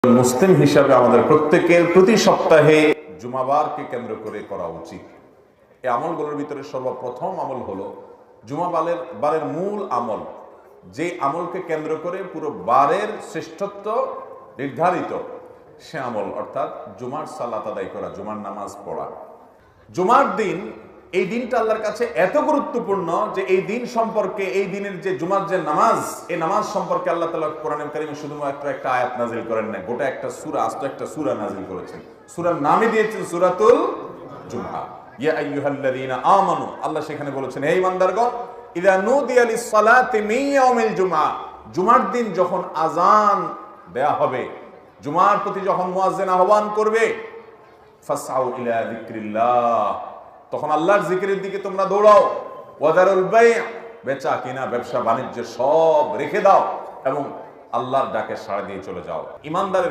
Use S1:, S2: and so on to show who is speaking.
S1: মুসলিম হিসাবে আমাদের প্রত্যেকের প্রতি সপ্তাহে জুমাবারকে কেন্দ্র করে করা উচিত। এই আমলগুলোর ভিতরে সর্বপ্রথম আমল হলো বারের মূল আমল, যে আমলকে কেন্দ্র করে পুরো বারের শ্রেষ্ঠত্ব নির্ধারিত, সে আমল অর্থাৎ জুমার সালাত আদায় করা, জুমার নামাজ পড়া। জুমার দিন, এই দিনটা আল্লাহর কাছে এত গুরুত্বপূর্ণ যে এই দিন সম্পর্কে, এই দিনের যে জুমার যে নামাজ, এই নামাজ সম্পর্কে আল্লাহ তাআলা কোরআনে কারীমে শুধুমাত্র একটা আয়াত নাযিল করেন না, গোটা একটা সূরা, আস্ত একটা সূরা নাযিল করেছেন। সূরার নামই দিয়েছেন সূরাতুল জুমআ। ইয়া আইয়ুহাল্লাযীনা আমানু, আল্লাহ সেখানে বলেছেন, হে ঈমানদারগণ, ইযা নুদিয়া লিস-সালাতি মিন ইয়াউমিল জুমআ, জুমার দিন যখন আযান দেয়া হবে, জুমার প্রতি যখন মুয়াজ্জিন আহ্বান করবে, ফাসআউ ইলা যিকরিল্লাহ, তখন আল্লাহর জিকিরের দিকে তোমরা দৌড়াও। ওয়াদারুল বাই', বেচা কিনা, ব্যবসা বাণিজ্য সব রেখে দাও এবং আল্লাহর ডাকে সাড়া দিয়ে চলে যাও। ঈমানদারের